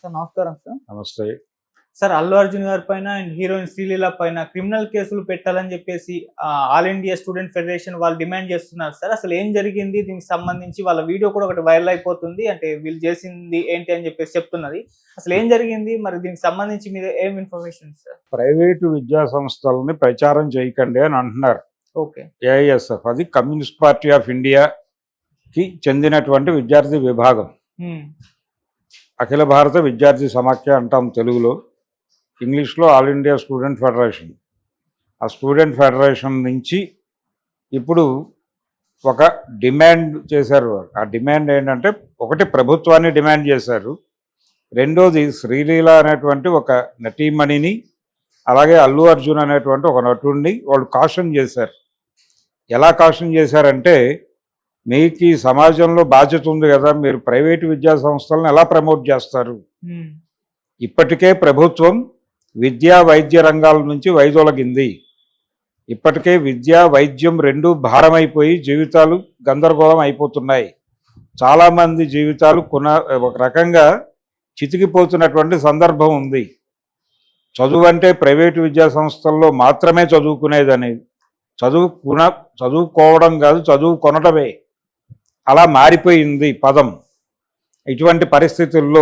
Sir నమస్కారం sir. నమస్తే. Sir Allu Arjun గారి పైన అండ్ హీరోయిన్ శ్రీలీల పైన క్రిమినల్ కేసులు పెట్టాలని చెప్పేసి ఆల్ ఇండియా స్టూడెంట్ ఫెడరేషన్ వాళ్ళు డిమాండ్ చేస్తున్నారు సార్. అసలు ఏం జరిగింది? దీనికి సంబంధించి వాళ్ళ వీడియో కూడా ఒకటి వైరల్ అయిపోతుంది. అంటే వీళ్ళు చేసింది ఏంటి అని చెప్పేసి చెప్తున్నది. అసలు ఏం జరిగింది? మరి దీనికి సంబంధించి మీద ఏం ఇన్ఫర్మేషన్ సార్? ప్రైవేటు విద్యా సంస్థలని ప్రచారం చేయకండి అని అంటున్నారు. ఓకే. ఏఐఎస్ఎఫ్ అది కమ్యూనిస్ట్ పార్టీ ఆఫ్ ఇండియాకి చెందినటువంటి విద్యార్థి విభాగం. అఖిల భారత విద్యార్థి సమాఖ్య అంటాం తెలుగులో, ఇంగ్లీష్లో ఆల్ ఇండియా స్టూడెంట్ ఫెడరేషన్. ఆ స్టూడెంట్ ఫెడరేషన్ నుంచి ఇప్పుడు ఒక డిమాండ్ చేశారు. ఆ డిమాండ్ ఏంటంటే, ఒకటి ప్రభుత్వాన్ని డిమాండ్ చేశారు, రెండోది శ్రీలీల అనేటువంటి ఒక నటీమణిని, అలాగే అల్లు అర్జున్ అనేటువంటి ఒక నటుడిని వాళ్ళు కాషన్ చేశారు. ఎలా కాషన్ చేశారంటే, మీకు ఈ సమాజంలో బాధ్యత ఉంది కదా, మీరు ప్రైవేటు విద్యా సంస్థలను ఎలా ప్రమోట్ చేస్తారు? ఇప్పటికే ప్రభుత్వం విద్యా వైద్య రంగాల నుంచి వైదొలగింది. ఇప్పటికే విద్య వైద్యం రెండూ భారమైపోయి జీవితాలు గందరగోళం అయిపోతున్నాయి. చాలామంది జీవితాలు ఒక రకంగా చితికిపోతున్నటువంటి సందర్భం ఉంది. చదువు అంటే ప్రైవేటు విద్యా సంస్థల్లో మాత్రమే చదువుకునేదని, చదువుకోవడం కాదు, చదువు కొనటమే. అలా మారిపోయింది పదం. ఇటువంటి పరిస్థితుల్లో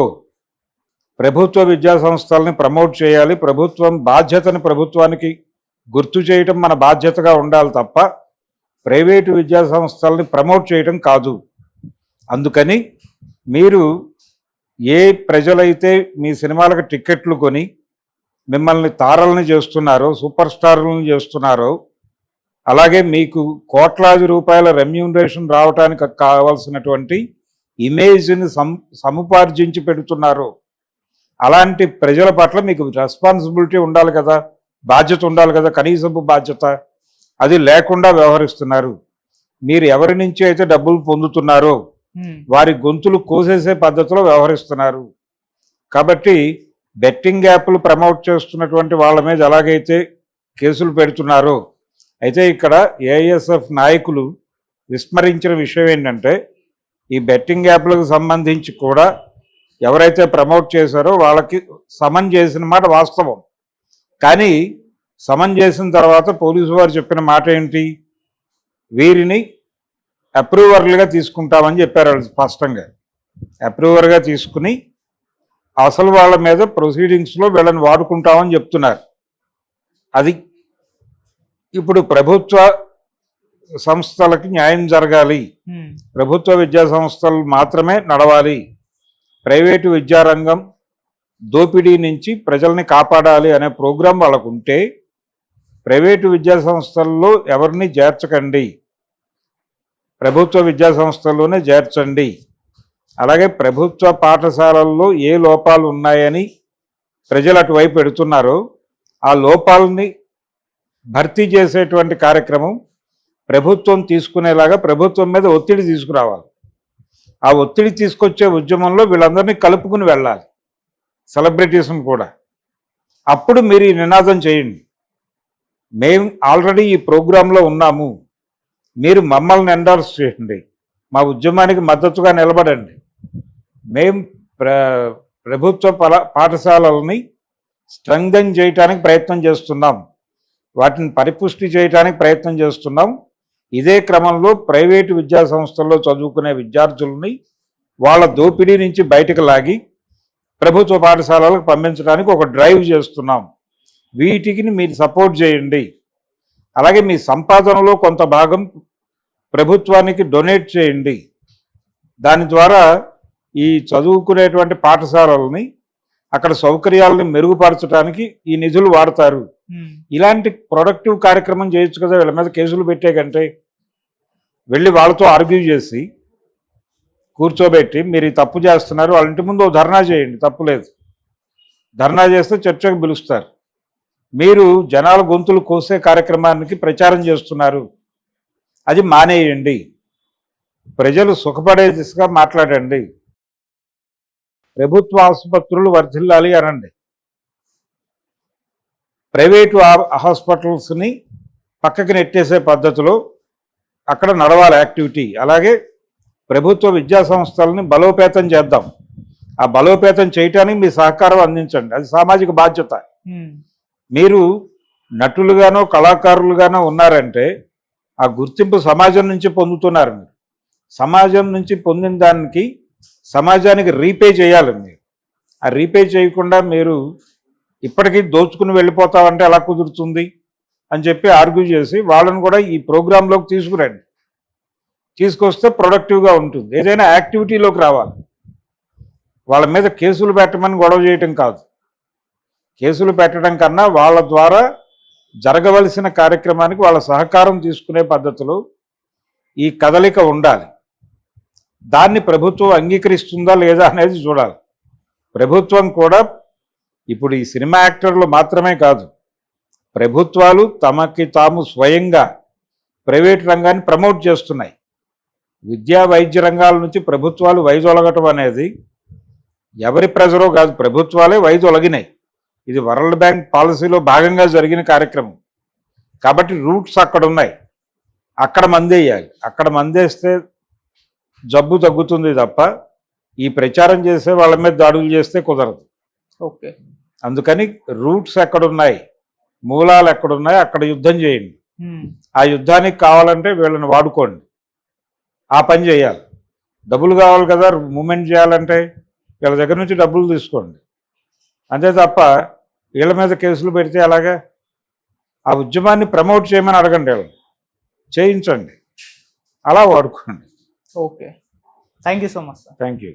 ప్రభుత్వ విద్యా సంస్థల్ని ప్రమోట్ చేయాలి. ప్రభుత్వం బాధ్యతని ప్రభుత్వానికి గుర్తు చేయటం మన బాధ్యతగా ఉండాలి తప్ప ప్రైవేటు విద్యా సంస్థల్ని ప్రమోట్ చేయటం కాదు. అందుకని మీరు ఏ ప్రజలైతే మీ సినిమాలకు టిక్కెట్లు కొని మిమ్మల్ని తారల్ని చేస్తున్నారో, సూపర్ స్టార్లను చేస్తున్నారో, అలాగే మీకు కోట్లాది రూపాయల రెమ్యూనరేషన్ రావడానికి కావాల్సినటువంటి ఇమేజ్ని సముపార్జించి పెడుతున్నారు. అలాంటి ప్రజల పట్ల మీకు రెస్పాన్సిబిలిటీ ఉండాలి కదా, బాధ్యత ఉండాలి కదా, కనీసపు బాధ్యత. అది లేకుండా వ్యవహరిస్తున్నారు. మీరు ఎవరి నుంచి అయితే డబ్బులు పొందుతున్నారో వారి గొంతులు కోసేసే పద్ధతిలో వ్యవహరిస్తున్నారు. కాబట్టి బెట్టింగ్ యాప్లు ప్రమోట్ చేస్తున్నటువంటి వాళ్ళ మీద ఎలాగైతే కేసులు పెడుతున్నారో, అయితే ఇక్కడ ఏఐఎస్ఎఫ్ నాయకులు విస్మరించిన విషయం ఏంటంటే, ఈ బెట్టింగ్ యాప్లకు సంబంధించి కూడా ఎవరైతే ప్రమోట్ చేశారో వాళ్ళకి సమన్ చేసిన మాట వాస్తవం. కానీ సమన్ చేసిన తర్వాత పోలీసు వారు చెప్పిన మాట ఏంటి? వీరిని అప్రూవర్లుగా తీసుకుంటామని చెప్పారు. వాళ్ళు స్పష్టంగా అప్రూవర్గా తీసుకుని అసలు వాళ్ళ మీద ప్రొసీడింగ్స్లో వీళ్ళని వాడుకుంటామని చెప్తున్నారు. అది ఇప్పుడు ప్రభుత్వ సంస్థలకి న్యాయం జరగాలి, ప్రభుత్వ విద్యా సంస్థలు మాత్రమే నడవాలి, ప్రైవేటు విద్యారంగం దోపిడీ నుంచి ప్రజల్ని కాపాడాలి అనే ప్రోగ్రాం వాళ్ళకు ఉంటే ప్రైవేటు విద్యా సంస్థల్లో ఎవరిని చేర్చకండి, ప్రభుత్వ విద్యా సంస్థల్లోనే చేర్చండి. అలాగే ప్రభుత్వ పాఠశాలల్లో ఏ లోపాలు ఉన్నాయని ప్రజలు అటువైపు పెడుతున్నారో ఆ లోపాలని భర్తీ చేసేటువంటి కార్యక్రమం ప్రభుత్వం తీసుకునేలాగా ప్రభుత్వం మీద ఒత్తిడి తీసుకురావాలి. ఆ ఒత్తిడి తీసుకొచ్చే ఉద్యమంలో వీళ్ళందరినీ కలుపుకుని వెళ్ళాలి, సెలబ్రిటీస్ని కూడా. అప్పుడు మీరు ఈ నినాదం చేయండి, మేము ఆల్రెడీ ఈ ప్రోగ్రాంలో ఉన్నాము, మీరు మమ్మల్ని ఎండార్స్ చేయండి, మా ఉద్యమానికి మద్దతుగా నిలబడండి, మేము ప్రభుత్వ పాఠశాలలని స్ట్రెంగ్థెన్ చేయడానికి ప్రయత్నం చేస్తున్నాం, వాటిని పరిపుష్టి చేయడానికి ప్రయత్నం చేస్తున్నాం. ఇదే క్రమంలో ప్రైవేటు విద్యా సంస్థల్లో చదువుకునే విద్యార్థులని వాళ్ళ దోపిడీ నుంచి బయటకు లాగి ప్రభుత్వ పాఠశాలలకు పంపించడానికి ఒక డ్రైవ్ చేస్తున్నాం. వీటికి మీరు సపోర్ట్ చేయండి. అలాగే మీ సంపాదనలో కొంత భాగం ప్రభుత్వానికి డొనేట్ చేయండి. దాని ద్వారా ఈ చదువుకునేటువంటి పాఠశాలలని అక్కడ సౌకర్యాలని మెరుగుపరచడానికి ఈ నిధులు వాడతారు. ఇలాంటి ప్రొడక్టివ్ కార్యక్రమం చేయొచ్చు కదా. వీళ్ళ మీద కేసులు పెట్టే కంటే వెళ్ళి వాళ్ళతో ఆర్గ్యూ చేసి కూర్చోబెట్టి మీరు ఈ తప్పు చేస్తున్నారు, వాళ్ళ ఇంటి ముందు ధర్నా చేయండి, తప్పులేదు. ధర్నా చేస్తే చర్చకు పిలుస్తారు. మీరు జనాల గొంతులు కోసే కార్యక్రమానికి ప్రచారం చేస్తున్నారు, అది మానేయండి. ప్రజలు సుఖపడే దిశగా మాట్లాడండి. ప్రభుత్వ ఆసుపత్రులు వర్ధిల్లాలి అనండి, ప్రైవేటు హాస్పిటల్స్ని పక్కకి నెట్టేసే పద్ధతిలో అక్కడ నడవాలి యాక్టివిటీ. అలాగే ప్రభుత్వ విద్యా సంస్థలని బలోపేతం చేద్దాం. ఆ బలోపేతం చేయటానికి మీ సహకారం అందించండి. అది సామాజిక బాధ్యత. మీరు నటులుగానో కళాకారులుగానో ఉన్నారంటే ఆ గుర్తింపు సమాజం నుంచి పొందుతున్నారు. మీరు సమాజం నుంచి పొందిన దానికి సమాజానికి రీపే చేయాలి. మీరు ఆ రీపే చేయకుండా మీరు ఇప్పటికీ దోచుకుని వెళ్ళిపోతామంటే ఎలా కుదురుతుంది అని చెప్పి ఆర్గ్యూ చేసి వాళ్ళని కూడా ఈ ప్రోగ్రాంలోకి తీసుకురండి. తీసుకొస్తే ప్రొడక్టివ్గా ఉంటుంది. ఏదైనా యాక్టివిటీలోకి రావాలి. వాళ్ళ మీద కేసులు పెట్టమని గొడవ చేయటం కాదు. కేసులు పెట్టడం కన్నా వాళ్ళ ద్వారా జరగవలసిన కార్యక్రమానికి వాళ్ళ సహకారం తీసుకునే పద్ధతిలో ఈ కదలిక ఉండాలి. దాన్ని ప్రభుత్వం అంగీకరిస్తుందా లేదా అనేది చూడాలి. ప్రభుత్వం కూడా ఇప్పుడు ఈ సినిమా యాక్టర్లు మాత్రమే కాదు, ప్రభుత్వాలు తమకి తాము స్వయంగా ప్రైవేట్ రంగాన్ని ప్రమోట్ చేస్తున్నాయి. విద్యా వైద్య రంగాల నుంచి ప్రభుత్వాలు వైదొలగటం అనేది ఎవరి ప్రెజరో కాదు, ప్రభుత్వాలే వైదొలగినాయి. ఇది వరల్డ్ బ్యాంక్ పాలసీలో భాగంగా జరిగిన కార్యక్రమం. కాబట్టి రూట్స్ అక్కడ ఉన్నాయి, అక్కడ మందేయాలి. అక్కడ మందేస్తే జబ్బు తగ్గుతుంది తప్ప ఈ ప్రచారం చేసే వాళ్ళ మీద దాడులు చేస్తే కుదరదు. ఓకే, అందుకని రూట్స్ ఎక్కడున్నాయి, మూలాలు ఎక్కడున్నాయి అక్కడ యుద్ధం చేయండి. ఆ యుద్ధానికి కావాలంటే వీళ్ళని వాడుకోండి, ఆ పని చేయాలి. డబ్బులు కావాలి కదా మూమెంట్ చేయాలంటే వీళ్ళ దగ్గర నుంచి డబ్బులు తీసుకోండి. అంతే తప్ప వీళ్ళ మీద కేసులు పెడితే అలాగా ఆ ఉద్యమాన్ని ప్రమోట్ చేయమని అడగండి, వీళ్ళని చేయించండి, అలా వాడుకోండి. Okay, thank you so much sir. Thank you.